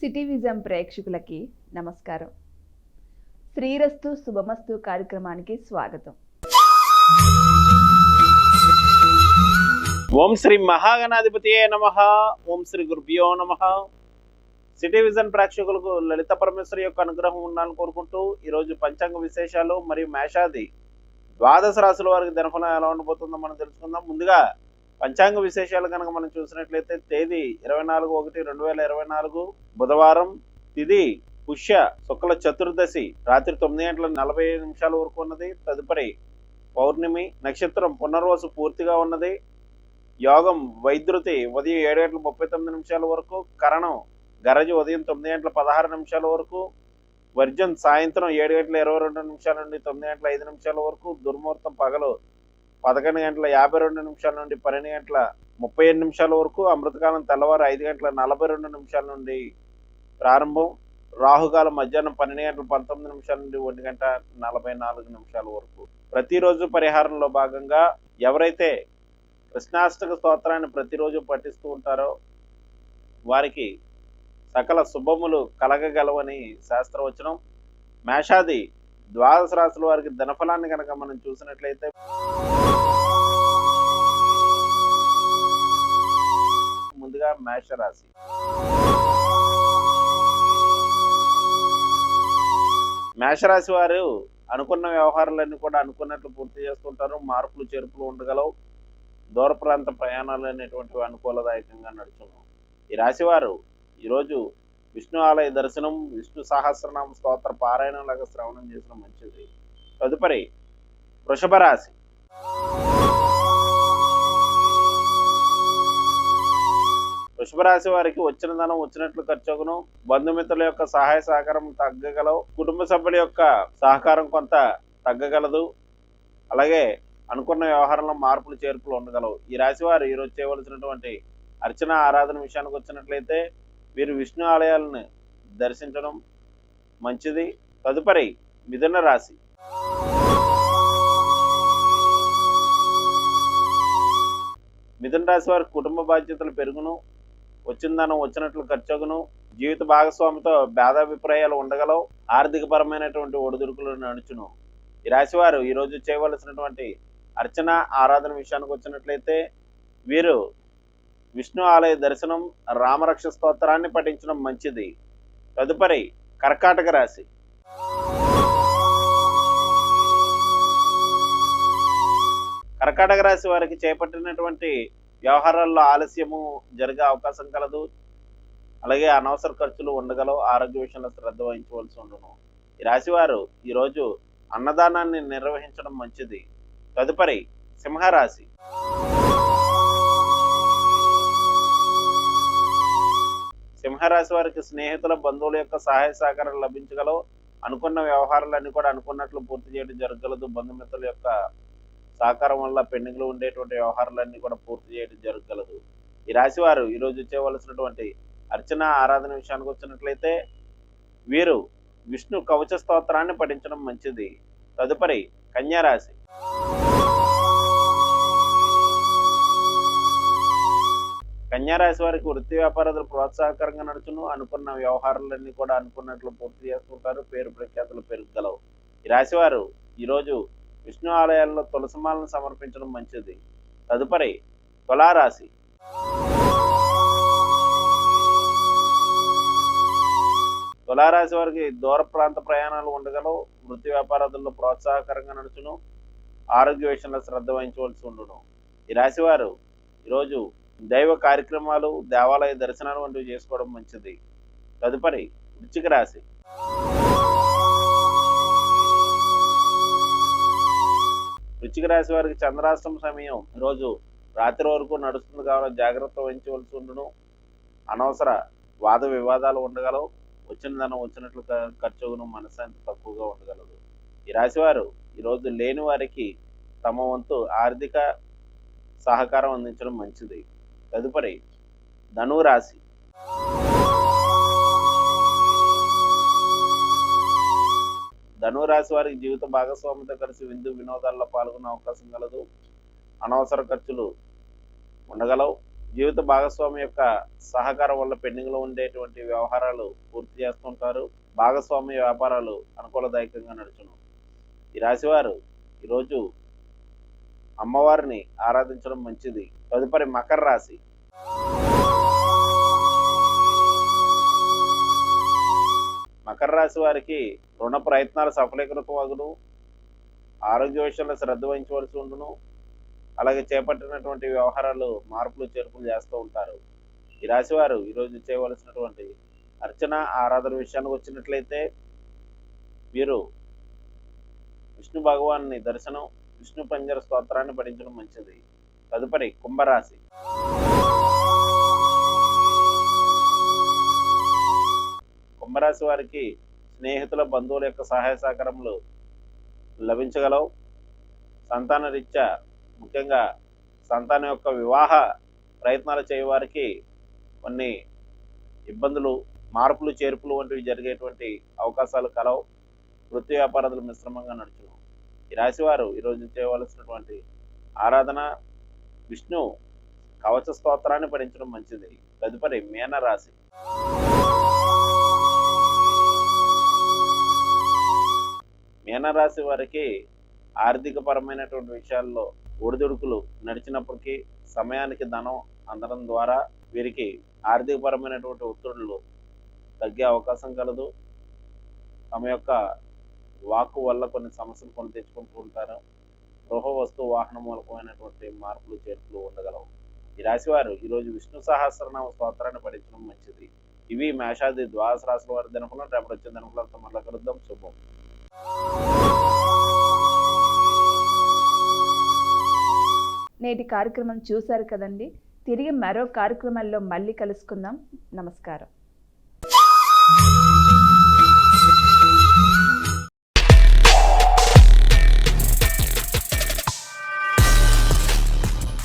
City vision ప్రేక్షకులకి నమస్కారం. శ్రీరస్తు శుభమస్తు కార్యక్రమానికి స్వాగతం. ఓం శ్రీ మహాగణాధిపతియే నమః. ఓం శ్రీ గురుభ్యో నమః. సిటీ విజన్ ప్రేక్షకులకు లలిత పరమేశ్వరి యొక్క అనుగ్రహం ఉండాలని కోరుకుంటూ ఈరోజు పంచాంగ విశేషాలు మరియు మేషాది ద్వాదశ రాశుల వారికి దినఫలం ఎలా ఉండబోతుందో మనం తెలుసుకుందాం. ముందుగా పంచాంగ విశేషాలు కనుక మనం చూసినట్లయితే తేదీ 24/1/2024 బుధవారం, తిథి పుష్య శుక్ల చతుర్దశి రాత్రి 9:40 వరకు ఉన్నది. తదుపరి పౌర్ణమి, నక్షత్రం పునర్వసు పూర్తిగా ఉన్నది. యోగం వైద్యుతి ఉదయం 7:39 వరకు, కరణం గరజు ఉదయం 9:16 వరకు, వర్జన్ సాయంత్రం 7:22 నుండి 9:05 వరకు, దుర్ముహూర్తం పగలు 11:52 నుండి 12:37 వరకు, అమృతకాలం తెల్లవారు 5:42 నుండి ప్రారంభం, రాహుకాలం మధ్యాహ్నం 12:19 నుండి 1:44 వరకు. ప్రతిరోజు పరిహారంలో భాగంగా ఎవరైతే కృష్ణాష్టక స్తోత్రాన్ని ప్రతిరోజు పఠిస్తూ ఉంటారో వారికి సకల శుభములు కలగగలవని శాస్త్రవచనం. మేషాది ద్వాదశ రాశుల వారికి ధనఫలాన్ని కనుక మనం చూసినట్లయితే ముందుగా మేషరాశి. మేషరాశి వారు అనుకున్న వ్యవహారాలన్నీ కూడా అనుకున్నట్లు పూర్తి చేస్తుంటారు. మార్పులు చేర్పులు ఉండగలవు. దూర ప్రాంత ప్రయాణాలు అనేటువంటివి అనుకూలదాయకంగా నడుచును. ఈ రాశివారు ఈరోజు విష్ణు ఆలయ దర్శనం, విష్ణు సహస్రనామ స్తోత్ర పారాయణం లాగా శ్రవణం చేసిన మంచిది. తదుపరి వృషభ రాశి. వృషభ రాశి వారికి వచ్చిన ధనం వచ్చినట్లు ఖర్చుగును. బంధుమిత్రుల యొక్క సహాయ సహకారం తగ్గగలవు. కుటుంబ సభ్యుల యొక్క సహకారం కొంత తగ్గగలదు. అలాగే అనుకున్న వ్యవహారంలో మార్పులు చేర్పులు ఉండగలవు. ఈ రాశి వారు ఈరోజు చేయవలసినటువంటి అర్చన ఆరాధన విషయానికి వచ్చినట్లయితే వీరు విష్ణు ఆలయాలను దర్శించడం మంచిది. తదుపరి మిథున రాశి. మిథున రాశి వారికి కుటుంబ బాధ్యతలు పెరుగును. వచ్చిన ధనం వచ్చినట్లు ఖర్చుగును. జీవిత భాగస్వామితో భేదాభిప్రాయాలు ఉండగలవు. ఆర్థిక పరమైనటువంటి ఒడిదుడుకులు నడుచును. ఈ రాశి వారు ఈరోజు చేయవలసినటువంటి అర్చన ఆరాధన విషయానికి వచ్చినట్లయితే వీరు విష్ణు ఆలయ దర్శనం, రామరక్ష స్తోత్రాన్ని పఠించడం మంచిది. తదుపరి కర్కాటక రాశి. కర్కాటక రాశి వారికి చేపట్టినటువంటి వ్యవహారాల్లో ఆలస్యము జరిగే అవకాశం కలదు. అలాగే అనవసర ఖర్చులు ఉండగలవు. ఆరోగ్య విషయంలో శ్రద్ధ వహించవలసి ఉండును. ఈ రాశి వారు ఈరోజు అన్నదానాన్ని నిర్వహించడం మంచిది. తదుపరి సింహరాశి. సింహరాశి వారికి స్నేహితుల, బంధువుల యొక్క సహాయ సహకారం లభించగలవు. అనుకున్న వ్యవహారాలన్నీ కూడా అనుకున్నట్లు పూర్తి చేయడం జరగగలదు. బంధుమిత్రుల యొక్క సహకారం వల్ల పెండింగ్లో ఉండేటువంటి వ్యవహారాలన్నీ కూడా పూర్తి చేయడం జరగగలదు. ఈ రాశి వారు ఈరోజు చేయవలసినటువంటి అర్చన ఆరాధన విషయానికి వచ్చినట్లయితే వీరు విష్ణు కవచ స్తోత్రాన్ని పఠించడం మంచిది. తదుపరి కన్యారాశి. కన్యారాశి వారికి వృత్తి వ్యాపారాలు ప్రోత్సాహకరంగా నడుచును. అనుకున్న వ్యవహారాలన్నీ కూడా అనుకున్నట్లు పూర్తి చేస్తుంటారు. పేరు ప్రఖ్యాతులు పెరగగలవు. ఈ రాశి వారు ఈరోజు విష్ణు ఆలయాల్లో తులసిమాలను సమర్పించడం మంచిది. తదుపరి తులారాశి. తులారాశి వారికి దూర ప్రాంత ప్రయాణాలు ఉండగలవు. వృత్తి వ్యాపారాల్లో ప్రోత్సాహకరంగా నడుచును. ఆరోగ్య విషయంలో శ్రద్ధ వహించవలసి ఉండును. ఈ రాశి వారు ఈరోజు దైవ కార్యక్రమాలు, దేవాలయ దర్శనాలు వంటివి చేసుకోవడం మంచిది. తదుపరి వృశ్చిక రాశి. వృశ్చిక రాశి వారికి చంద్రాష్టమ సమయం ఈరోజు రాత్రి వరకు నడుస్తుంది కావాలని జాగ్రత్త వహించవలసి ఉండును. అనవసర వాద వివాదాలు ఉండగలవు. వచ్చిన ధనం వచ్చినట్లు ఖర్చును. మనశ్శాంతి తక్కువగా ఉండగలదు. ఈ రాశి వారు ఈరోజు లేని వారికి తమ వంతు ఆర్థిక సహకారం అందించడం మంచిది. తదుపరి ధనురాశి. ధనురాశి వారికి జీవిత భాగస్వామితో కలిసి విందు వినోదాల్లో పాల్గొనే అవకాశం కలదు. అనవసర ఖర్చులు ఉండగలవు. జీవిత భాగస్వామి యొక్క సహకారం వల్ల పెండింగ్లో ఉండేటువంటి వ్యవహారాలు పూర్తి చేస్తుంటారు. భాగస్వామి వ్యాపారాలు అనుకూలదాయకంగా నడుచును. ఈ రాశివారు ఈరోజు అమ్మవారిని ఆరాధించడం మంచిది. తదుపరి మకర రాశి. మకర రాశి వారికి రుణ ప్రయత్నాలు సఫలీకృతమగును. ఆరోగ్య విషయంలో శ్రద్ధ వహించవలసి ఉండును. అలాగే చేపట్టినటువంటి వ్యవహారాలు మార్పులు చేర్పులు చేస్తూ ఉంటారు. ఈ రాశి వారు ఈరోజు చేయవలసినటువంటి అర్చన ఆరాధన విషయానికి వచ్చినట్లయితే వీరు విష్ణు భగవాన్ని దర్శనం, విష్ణు పంజర స్తోత్రాన్ని పఠించడం మంచిది. తదుపరి కుంభరాశి. కుంభరాశి వారికి స్నేహితుల బంధువుల యొక్క సహాయ సహకారములు లభించగలవు. సంతాన రీత్యా ముఖ్యంగా సంతానం యొక్క వివాహ ప్రయత్నాలు చేయవారికి కొన్ని ఇబ్బందులు, మార్పులు చేర్పులు వంటివి జరిగేటువంటి అవకాశాలు కలవు. వృత్తి వ్యాపారాలు మిశ్రమంగా నడుచును. ఈ రాశివారు ఈరోజు చేయవలసినటువంటి ఆరాధన విష్ణు కవచ స్తోత్రాన్ని పఠించడం మంచిది. తదుపరి మీనరాశి. మీనరాశి వారికి ఆర్థిక పరమైనటువంటి విషయాల్లో ఒడిదుడుకులు నడిచినప్పటికీ సమయానికి ధనం అందడం ద్వారా వీరికి ఆర్థిక పరమైనటువంటి ఒత్తిడులు తగ్గే అవకాశం కలదు. తమ యొక్క వాక్కు వల్ల కొన్ని సమస్యలు కొని తెచ్చుకుంటూ ఉంటారు. గృహ వస్తువు వాహన మూలకమైనటువంటి మార్పులు చేర్పులు ఉండగలవు. ఈ రాశివారు ఈరోజు విష్ణు సహస్రనామ స్తోత్రాన్ని పఠించడం మంచిది. ఇవి మేషాది ద్వాదశ రాశుల వారి దినఫలం. రేపటి వచ్చే దినఫలంతో మళ్ళీ కలుద్దాం. శుభం. నేటి కార్యక్రమం చూశారు కదండి. తిరిగి మరో కార్యక్రమంలో మళ్ళీ కలుసుకుందాం. నమస్కారం.